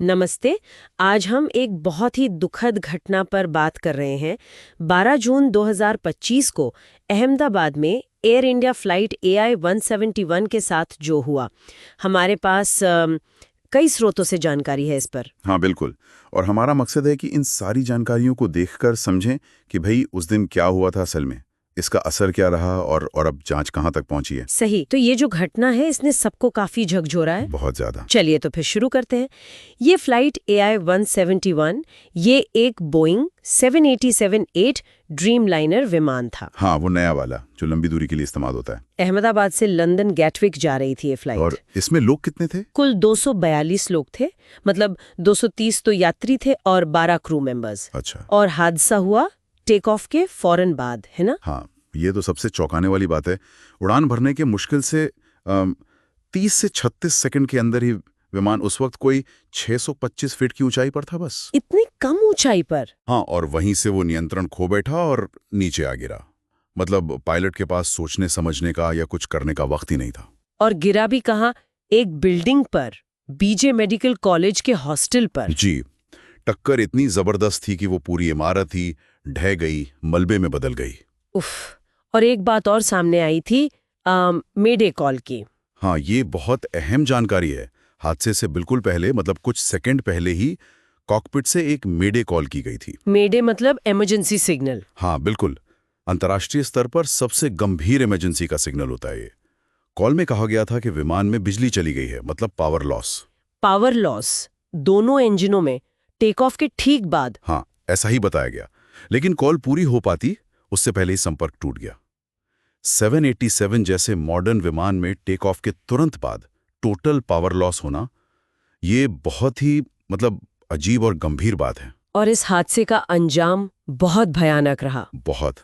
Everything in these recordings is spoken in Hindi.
नमस्ते। आज हम एक बहुत ही दुखद घटना पर बात कर रहे हैं। 12 जून 2025 को अहमदाबाद में एयर इंडिया फ्लाइट AI 171 के साथ जो हुआ। हमारे पास कई स्रोतों से जानकारी है इस पर। हाँ बिल्कुल। और हमारा मकसद है कि इन सारी जानकारियों को देखकर समझें कि भाई उस दिन क्या हुआ था असल में, इसका असर क्या रहा और अब जांच कहाँ तक पहुंची है। सही। तो ये जो घटना है इसने सबको काफी झकझोरा है। बहुत ज्यादा। चलिए तो फिर शुरू करते हैं। ये फ्लाइट AI 171 ये एक बोइंग 787-8 ड्रीमलाइनर विमान था। हाँ, वो नया वाला जो लंबी दूरी के लिए इस्तेमाल होता है। अहमदाबाद से लंदन गैटविक जा रही थी ये फ्लाइट। और इसमें लोग कितने थे? कुल 242 लोग थे, मतलब 230 तो यात्री थे और 12 क्रू मेंबर्स। अच्छा। और हादसा हुआ टेक ऑफ के फौरन बाद, है ना? हाँ, ये तो सबसे चौंकाने वाली बात है। उड़ान भरने के मुश्किल से 30 से 36 सेकंड के अंदर ही विमान उस वक्त कोई 625 फीट की ऊंचाई पर था बस। इतनी कम ऊंचाई पर? हाँ, और वहीं से वो नियंत्रण खो बैठा और नीचे आ गिरा। मतलब पायलट के पास सोचने समझने का या कुछ करने का वक्त ही नहीं था। और गिरा भी कहाँ? एक बिल्डिंग पर, BJ मेडिकल कॉलेज के हॉस्टल पर। जी, टक्कर इतनी जबरदस्त थी कि वो पूरी इमारत ही ढह गई, मलबे में बदल गई। उफ। और एक बात और सामने आई थी, मेडे कॉल की। हाँ, ये बहुत अहम जानकारी है। हादसे से बिल्कुल पहले, मतलब कुछ सेकंड पहले ही कॉकपिट से एक मेडे कॉल की गई थी। मेडे मतलब इमरजेंसी सिग्नल। हाँ बिल्कुल, अंतर्राष्ट्रीय स्तर पर सबसे गंभीर इमरजेंसी का सिग्नल होता है ये। कॉल में कहा गया था कि विमान में बिजली चली गई है, मतलब पावर लॉस। पावर लॉस दोनों इंजनों में टेक ऑफ के ठीक बाद? हाँ, ऐसा ही बताया गया। लेकिन कॉल पूरी हो पाती उससे पहले ही संपर्क टूट गया। 787 जैसे मॉडर्न विमान में टेक ऑफ के तुरंत बाद टोटल पावर लॉस होना, ये बहुत ही अजीब और गंभीर बात है। और इस हादसे का अंजाम बहुत भयानक रहा। बहुत।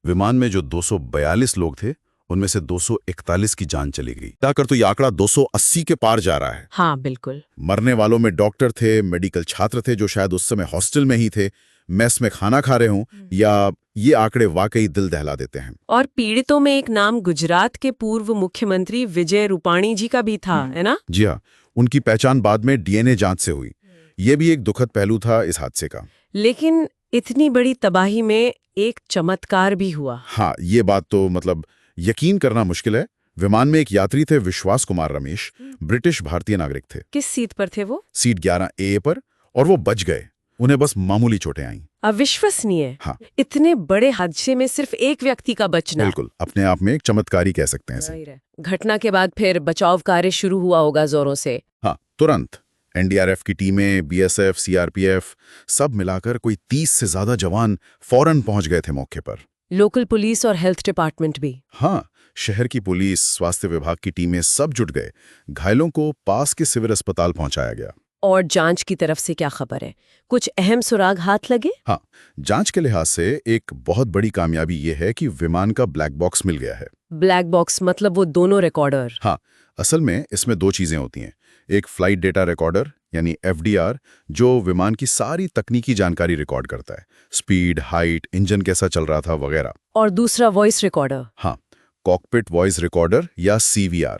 विमान में जो 242 लोग थे उनमें से 241 की जान चली गई। जाकर तो ये आंकड़ा 280 के पार जा रहा है। हाँ बिल्कुल। मरने वालों में डॉक्टर थे, मेडिकल छात्र थे जो शायद उस समय हॉस्टल में ही थे, मेस में खाना खा रहे हों, या ये आंकड़े वाकई दिल दहला देते हैं। और पीड़ितों में एक नाम गुजरात के पूर्व मुख्यमंत्री विजय रूपाणी जी का भी था, है ना? जी हाँ, उनकी पहचान बाद में DNA जांच से हुई। ये भी एक दुखद पहलू था इस हादसे का। लेकिन इतनी बड़ी तबाही में एक चमत्कार भी हुआ। हाँ, ये बात तो यकीन करना मुश्किल है। विमान में एक यात्री थे, विश्वास कुमार रमेश, ब्रिटिश भारतीय नागरिक थे। किस सीट पर थे वो? सीट 11A पर, और वो बच गए। उन्हें बस मामूली चोटें आईं। अविश्वसनीय। हाँ, इतने बड़े हादसे में सिर्फ एक व्यक्ति का बचना। बिल्कुल, अपने आप में एक चमत्कारी कह सकते हैं इसे। जाहिर है। घटना के बाद फिर बचाव कार्य शुरू हुआ होगा जोरों से। हाँ, तुरंत NDRF की टीमें, BSF, CRPF सब मिलाकर कोई 30 से ज्यादा जवान फौरन पहुंच गए थे मौके पर। लोकल पुलिस और हेल्थ डिपार्टमेंट भी। हाँ, शहर की पुलिस, स्वास्थ्य विभाग की टीमें सब जुट गए। घायलों को पास के सिविल अस्पताल पहुंचाया गया। और जांच की तरफ से क्या खबर है? कुछ अहम सुराग हाथ लगे? हाँ, जांच के लिहाज से एक बहुत बड़ी कामयाबी ये है कि विमान का ब्लैक बॉक्स मिल गया है। ब्लैक बॉक्स मतलब वो दोनों रिकॉर्डर? हाँ, असल में इसमें दो चीजें होती हैं। एक फ्लाइट डेटा रिकॉर्डर यानी FDR, जो विमान की सारी तकनीकी जानकारी रिकॉर्ड करता है, स्पीड, हाइट, इंजन कैसा चल रहा था वगैरह। और दूसरा वॉइस रिकॉर्डर? हाँ, कॉकपिट वॉइस रिकॉर्डर या CVR।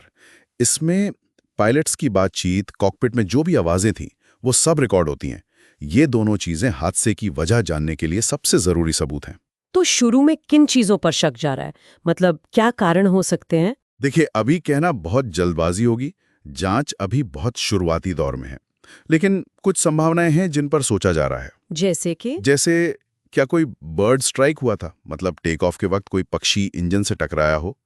इसमें पायलट्स की बातचीत, कॉकपिट में जो भी आवाजें थीं, वो सब रिकॉर्ड होती हैं। ये दोनों चीजें हादसे की वजह जानने के लिए सबसे जरूरी सबूत हैं। तो शुरू में किन चीजों पर शक जा रहा है? मतलब क्या कारण हो सकते हैं? देखिए, अभी कहना बहुत जल्दबाजी होगी। जांच अभी बहुत शुरुआती दौर में है, लेकिन कुछ संभावनाएं हैं जिन पर सोचा जा रहा है। जैसे कि? जैसे क्या कोई बर्ड स्ट्राइक हुआ था, मतलब टेक ऑफ के वक्त कोई पक्षी इंजन से टकराया हो,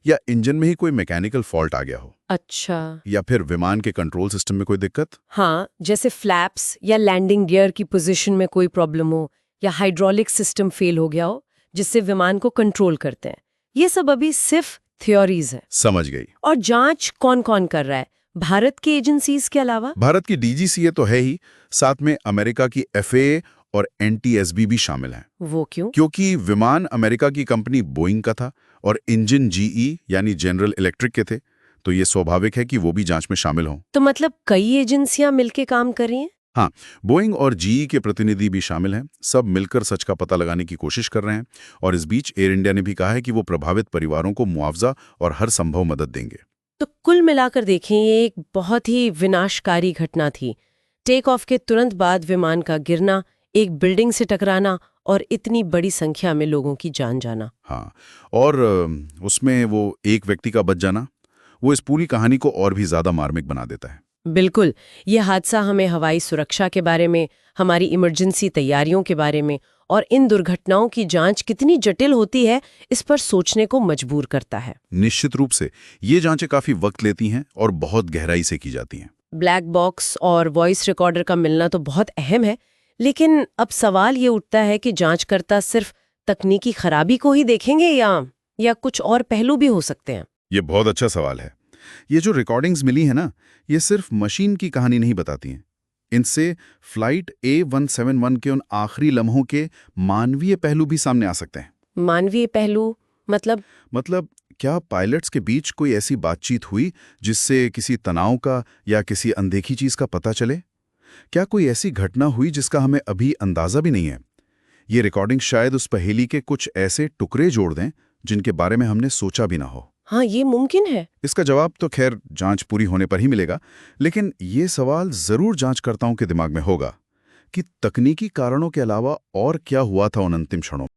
या इंजन में ही कोई मैकेनिकल फॉल्ट आ गया हो। अच्छा। या फिर विमान के कंट्रोल सिस्टम में कोई दिक्कत। हाँ, जैसे फ्लैप्स या लैंडिंग गियर की पोजीशन में कोई प्रॉब्लम हो, या हाइड्रोलिक सिस्टम फेल हो गया हो जिससे विमान को कंट्रोल करते हैं। ये सब अभी सिर्फ थ्योरीज है। समझ गई। और जांच कौन कौन कर रहा है भारत की एजेंसीज के अलावा? भारत की DGCA तो है ही, साथ में अमेरिका की FAA और NTSB भी शामिल हैं। वो क्यों? क्योंकि विमान अमेरिका की कंपनी बोइंग का था और इंजन GE यानी जनरल इलेक्ट्रिक के थे, तो ये स्वाभाविक है कि वो भी जांच में शामिल हों। तो मतलब कई एजेंसियां मिलके काम कर रही हैं? हाँ, बोइंग और GE के प्रतिनिधि भी शामिल हैं। सब मिलकर सच का पता लगाने की कोशिश कर रहे हैं। और इस बीच एयर इंडिया ने भी कहा है कि वो प्रभावित परिवारों को मुआवजा और हर संभव मदद देंगे। तो कुल मिलाकर देखें, ये एक बहुत ही विनाशकारी घटना थी। टेक ऑफ के तुरंत बाद विमान का गिरना, एक बिल्डिंग से टकराना और इतनी बड़ी संख्या में लोगों की जान जाना। हाँ, और उसमें वो एक व्यक्ति का बच जाना, वो इस पूरी कहानी को और भी ज़्यादा मार्मिक बना देता है। बिल्कुल, ये हादसा हमें हवाई सुरक्षा के बारे में, हमारी इमरजेंसी तैयारियों के बारे में और इन दुर्घटनाओं की जांच कितनी जटिल होती है, इस पर सोचने को मजबूर करता है। निश्चित रूप से ये जांचें काफ़ी वक्त लेती हैं और बहुत गहराई से की जाती हैं। ब्लैक बॉक्स और वॉइस रिकॉर्डर का मिलना तो बहुत अहम है, लेकिन अब सवाल ये उठता है कि जांचकर्ता सिर्फ तकनीकी खराबी को ही देखेंगे या कुछ और पहलू भी हो सकते हैं। ये बहुत अच्छा सवाल है। ये जो रिकॉर्डिंग्स मिली है ना, ये सिर्फ मशीन की कहानी नहीं बताती हैं। इनसे फ्लाइट A171 के उन आखिरी लम्हों के मानवीय पहलू भी सामने आ सकते हैं। मानवीय पहलू मतलब क्या पायलट्स के बीच कोई ऐसी बातचीत हुई जिससे किसी तनाव का या किसी अनदेखी चीज का पता चले? क्या कोई ऐसी घटना हुई जिसका हमें अभी अंदाजा भी नहीं है? ये रिकॉर्डिंग शायद उस पहेली के कुछ ऐसे टुकड़े जोड़ दें जिनके बारे में हमने सोचा भी ना हो। हाँ, ये मुमकिन है। इसका जवाब तो खैर जांच पूरी होने पर ही मिलेगा, लेकिन ये सवाल जरूर जांचकर्ताओं के दिमाग में होगा कि तकनीकी कारणों के अलावा और क्या हुआ था उन अंतिम क्षणों में।